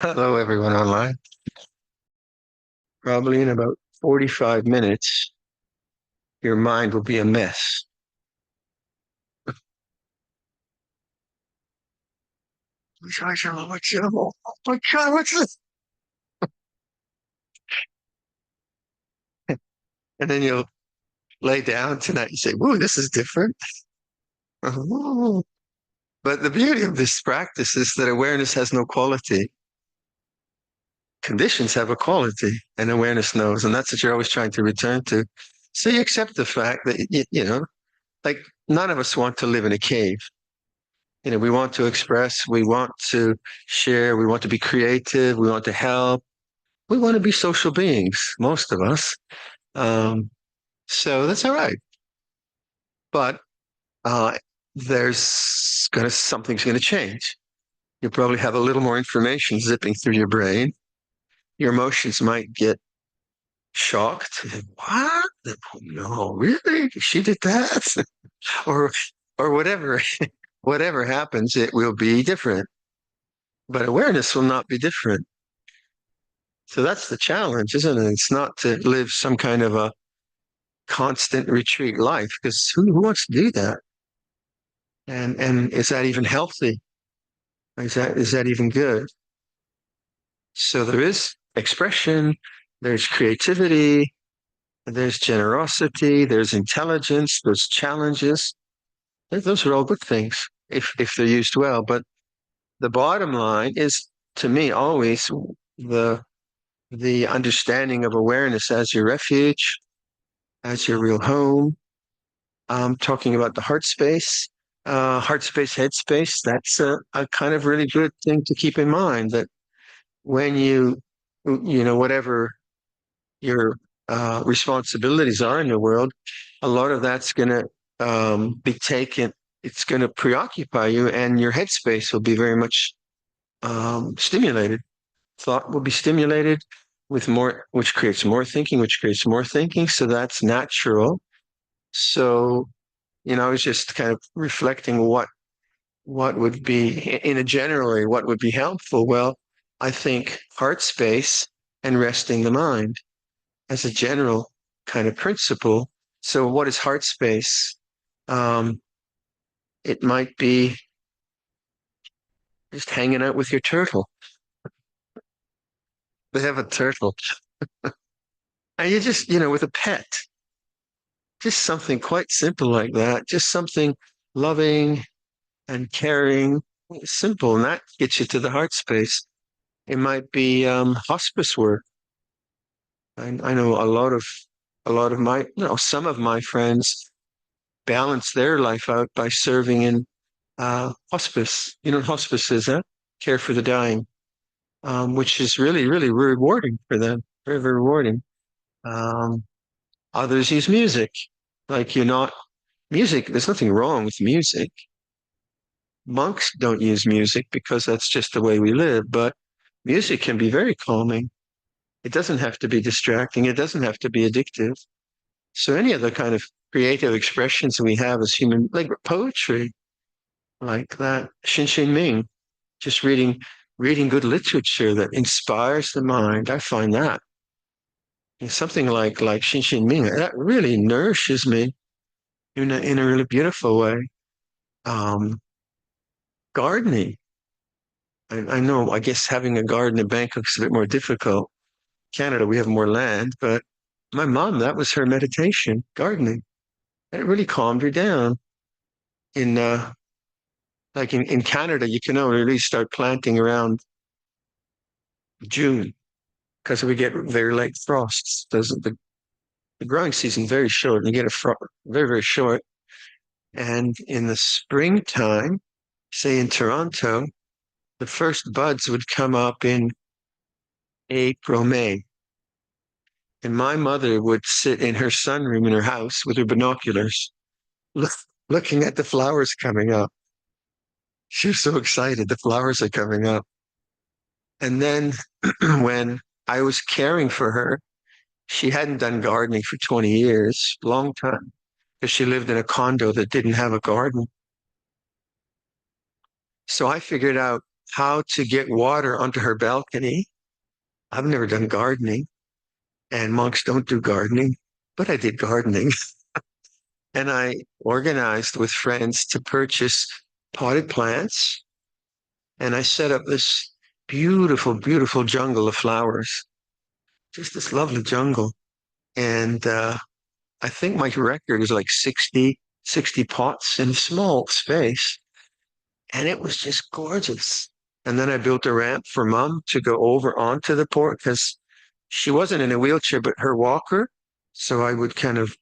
Hello, everyone online. Probably in about 45 minutes, your mind will be a mess. Oh my God, what's this? And then you'll lay down tonight and say, "Ooh, this is different." Oh. But the beauty of this practice is that awareness has no quality. Conditions have a quality, and awareness knows. And that's what you're always trying to return to. So you accept the fact that, like none of us want to live in a cave. We want to express, we want to share, we want to be creative, we want to help, we want to be social beings, most of us. Um, so that's all right. But uh, there's gonna something's gonna change. You probably have a little more information zipping through your brain. Your emotions might get shocked. What? No, really? She did that? or or whatever. Whatever happens, it will be different. But awareness will not be different. So that's the challenge, isn't it? It's not to live some kind of a constant retreat life, because who wants to do that? And is that even healthy? Is that even good? So there is expression, there's creativity, there's generosity, there's intelligence, there's challenges. Those are all good things if they're used well. But the bottom line is, to me, always the the understanding of awareness as your refuge, as your real home. Talking about the heart space, head space. That's a kind of really good thing to keep in mind, that when whatever your responsibilities are in the world, a lot of that's going to be taken. It's going to preoccupy you, and your headspace will be very much stimulated. Thought will be stimulated with more, which creates more thinking, which creates more thinking. So that's natural. So, I was just kind of reflecting what would be in a generally what would be helpful. Well, I think heart space and resting the mind as a general kind of principle. So what is heart space? Um, it might be just hanging out with your turtle. They have a turtle. And you just, with a pet, just something quite simple like that, just something loving and caring, simple, and that gets you to the heart space. It might be hospice work. I know a lot of my, some of my friends balance their life out by serving in hospice. You know what hospice is, huh? Care for the dying, which is really, really rewarding for them. Very, very rewarding. Um, Others use music. Like you're not music. There's nothing wrong with music. Monks don't use music because that's just the way we live. But music can be very calming. It doesn't have to be distracting. It doesn't have to be addictive. So any of the kind of creative expressions we have as human, like poetry, like that, Shin Ming, just reading good literature that inspires the mind. I find that something like Shin Ming that really nourishes me in a really beautiful way. Um, Gardening. I know. I guess having a garden in Bangkok is a bit more difficult. Canada, we have more land, but my mom, that was her meditation, gardening. And it really calmed her down. In in Canada, you can only really start planting around June because we get very late frosts. The growing season very short, and you get a frost very, very short. And in the springtime, say in Toronto, the first buds would come up in April, May. And my mother would sit in her sunroom in her house with her binoculars, look, looking at the flowers coming up. She was so excited. The flowers are coming up. And then when I was caring for her, she hadn't done gardening for 20 years, long time, because she lived in a condo that didn't have a garden. So I figured out how to get water onto her balcony. I've never done gardening, and monks don't do gardening, but I did gardening. And I organized with friends to purchase potted plants. And I set up this beautiful, beautiful jungle of flowers, just this lovely jungle. And I think my record is like 60 pots in a small space. And it was just gorgeous. And then I built a ramp for mom to go over onto the port because she wasn't in a wheelchair, but her walker. So I would kind of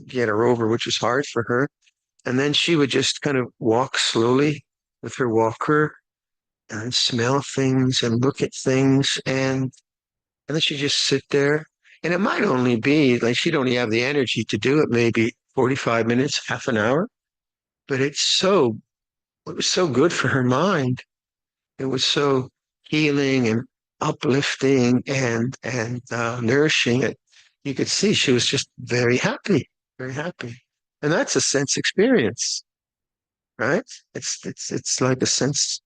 get her over, which was hard for her. And then she would just kind of walk slowly with her walker and smell things and look at things. And then she'd just sit there. And it might only be like she'd only have the energy to do it maybe 45 minutes, half an hour. But it was so good for her mind. It was so healing and uplifting and nourishing. It you could see she was just very happy, very happy, and that's a sense experience, right? It's like a sense.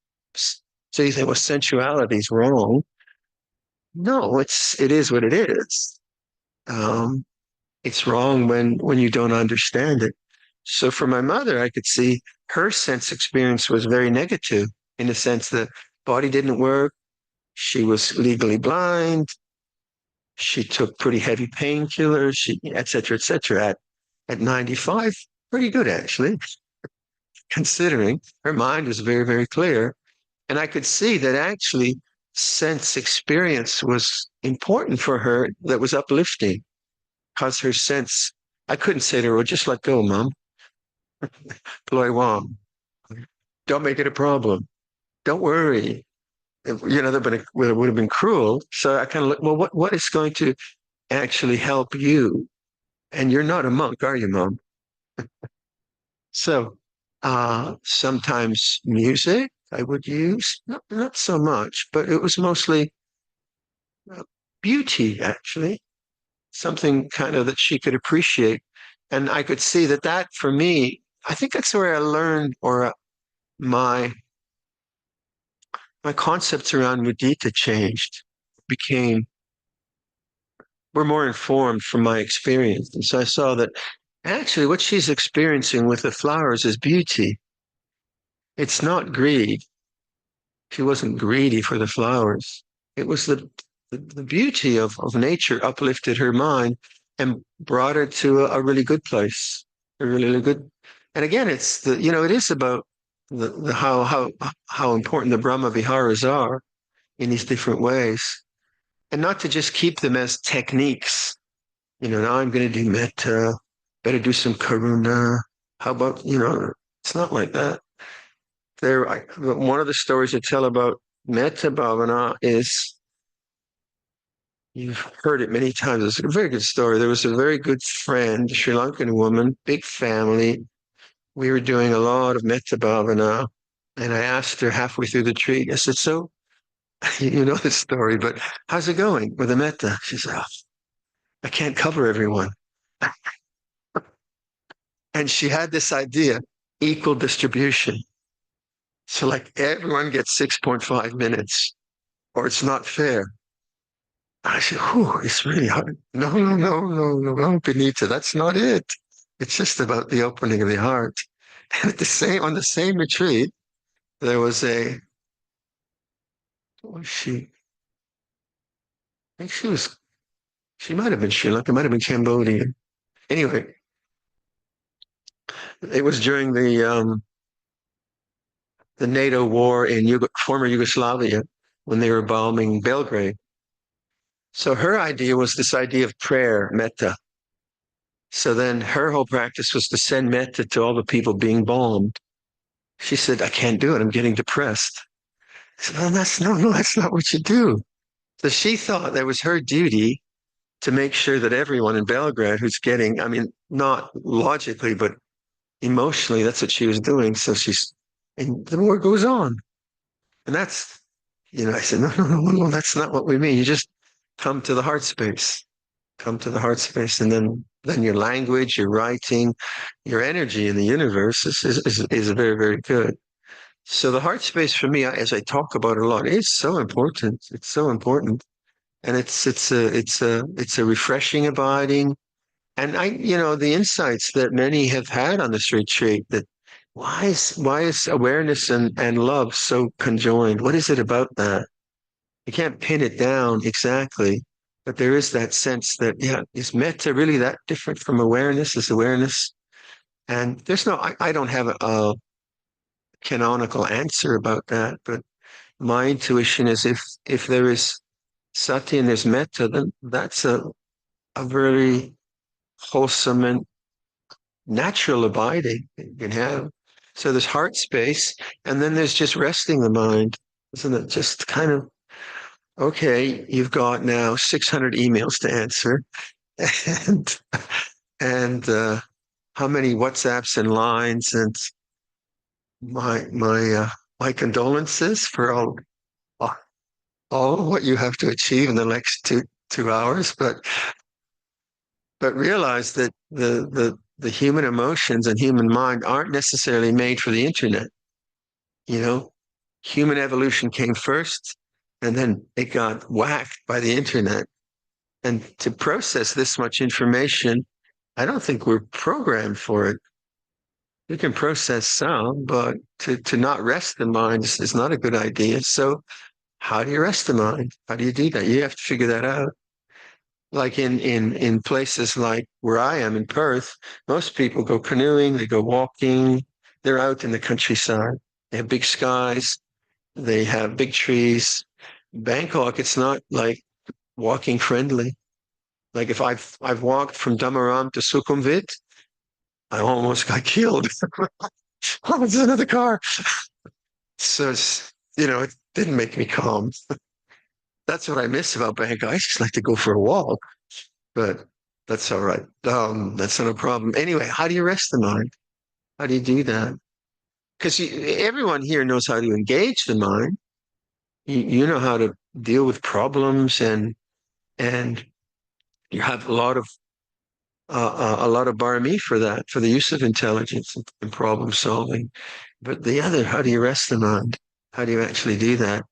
So you say, well, sensuality is wrong. No, it is what it is. Um, it's wrong when you don't understand it. So for my mother, I could see her sense experience was very negative in the sense that body didn't work. She was legally blind. She took pretty heavy painkillers, et cetera, at 95. Pretty good, actually, considering her mind was very, very clear. And I could see that actually sense experience was important for her, that was uplifting, because her sense, I couldn't say to her, well, just let go, mom. Ploy Wong. Don't make it a problem. Don't worry. That would have been cruel. So I kind of look, well, what is going to actually help you? And you're not a monk, are you, mom? So sometimes music I would use, not so much, but it was mostly uh, beauty, actually, something kind of that she could appreciate. And I could see that for me, I think that's where I learned or my my concepts around mudita changed, became were more informed from my experience. And so I saw that actually what she's experiencing with the flowers is beauty. It's not greed. She wasn't greedy for the flowers. It was the beauty of nature uplifted her mind and brought her to a really good place, a really, really good. And again, it is about the how important the Brahma Viharas are in these different ways, and not to just keep them as techniques. Now I'm going to do metta, better do some karuna. How about, it's not like that. One of the stories I tell about metta bhavana is, you've heard it many times. It's a very good story. There was a very good friend, a Sri Lankan woman, big family. We were doing a lot of metta bhavana. And I asked her halfway through the retreat, I said, so you know this story, but how's it going with the metta? She said, oh, I can't cover everyone. And she had this idea, equal distribution. So like everyone gets 6.5 minutes or it's not fair. I said, whew, it's really hard. No, no, no, no, no, no, Benita, that's not it. It's just about the opening of the heart. And on the same retreat, there was what was she? I think she might have been Sri Lanka, might have been Cambodian. Anyway, it was during the NATO war in former Yugoslavia when they were bombing Belgrade. So her idea was this idea of prayer, metta. So then her whole practice was to send metta to all the people being bombed. She said, I can't do it. I'm getting depressed. I said, well, that's not what you do. So she thought that was her duty to make sure that everyone in Belgrade who's getting, I mean, not logically, but emotionally, that's what she was doing. And the war goes on. And I said, no, that's not what we mean. You just come to the heart space, come to the heart space. And then your language, your writing, your energy in the universe is very, very good. So the heart space for me, as I talk about it a lot, is so important. It's so important, and it's a refreshing abiding. And the insights that many have had on this retreat, that why is awareness and love so conjoined? What is it about that? You can't pin it down exactly, but there is that sense that, yeah, is metta really that different from awareness? Is awareness? And I don't have a canonical answer about that, but my intuition is if there is sati and there's metta, then that's a very wholesome and natural abiding that you can have. So there's heart space, and then there's just resting the mind. Isn't it just kind of, okay, you've got now 600 emails to answer, and and how many WhatsApps and lines, and my condolences for all what you have to achieve in the next two hours, but realize that the human emotions and human mind aren't necessarily made for the internet. You know, human evolution came first, and then it got whacked by the internet. And to process this much information, I don't think we're programmed for it. You can process some, but to not rest the mind is not a good idea. So how do you rest the mind? How do you do that? You have to figure that out. Like in places like where I am in Perth, most people go canoeing, they go walking, they're out in the countryside. They have big skies, they have big trees. Bangkok, it's not like walking friendly. Like if I've walked from Damaram to Sukhumvit, I almost got killed. Oh, there's another car. So it didn't make me calm. That's what I miss about Bangkok. I just like to go for a walk, but that's all right. That's not a problem. Anyway, how do you rest the mind? How do you do that? Because everyone here knows how to engage the mind. You know how to deal with problems, and you have a lot of barmi for that, for the use of intelligence and problem solving. But the other, how do you rest the mind? How do you actually do that?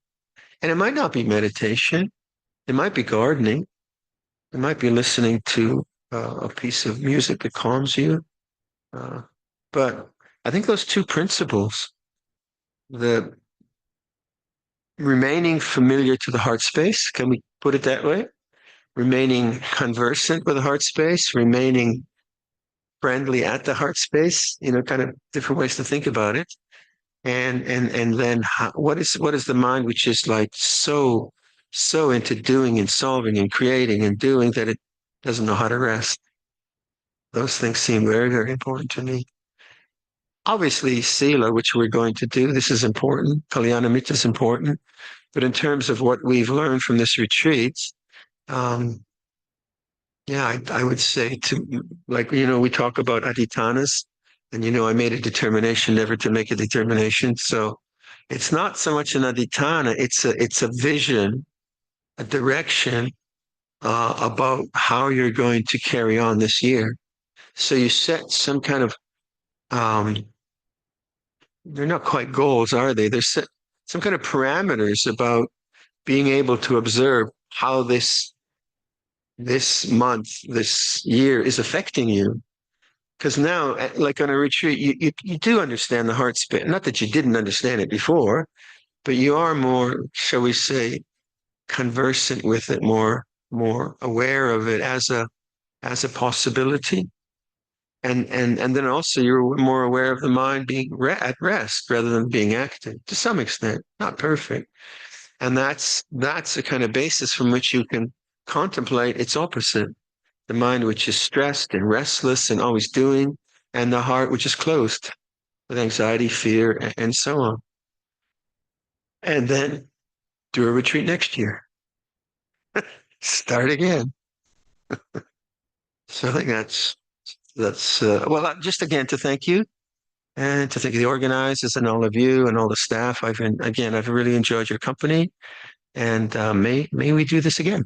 And it might not be meditation. It might be gardening. It might be listening to a piece of music that calms you. Uh, but I think those two principles, the remaining familiar to the heart space, can we put it that way? Remaining conversant with the heart space, remaining friendly at the heart space, kind of different ways to think about it. And then what is the mind, which is like so into doing and solving and creating and doing that it doesn't know how to rest. Those things seem very, very important to me. Obviously, Sila, which we're going to do, this is important. Kalyanamitta is important. But in terms of what we've learned from this retreat, um, yeah, I would say like, we talk about adhitanas, and, I made a determination never to make a determination. So it's not so much an adhitana, it's a vision, a direction, about how you're going to carry on this year. So you set some kind of, um, they're not quite goals, are they? They're set some kind of parameters about being able to observe how this month, this year is affecting you. Because now, like on a retreat, you do understand the heart space. Not that you didn't understand it before, but you are more, shall we say, conversant with it, more aware of it as a possibility. And then also you're more aware of the mind being at rest rather than being active to some extent, not perfect. And that's a kind of basis from which you can contemplate its opposite, the mind which is stressed and restless and always doing, and the heart which is closed with anxiety, fear, and so on. And then do a retreat next year. Start again. So I think that's well, just again to thank you and to thank the organizers and all of you and all the staff. I've really enjoyed your company, and may we do this again.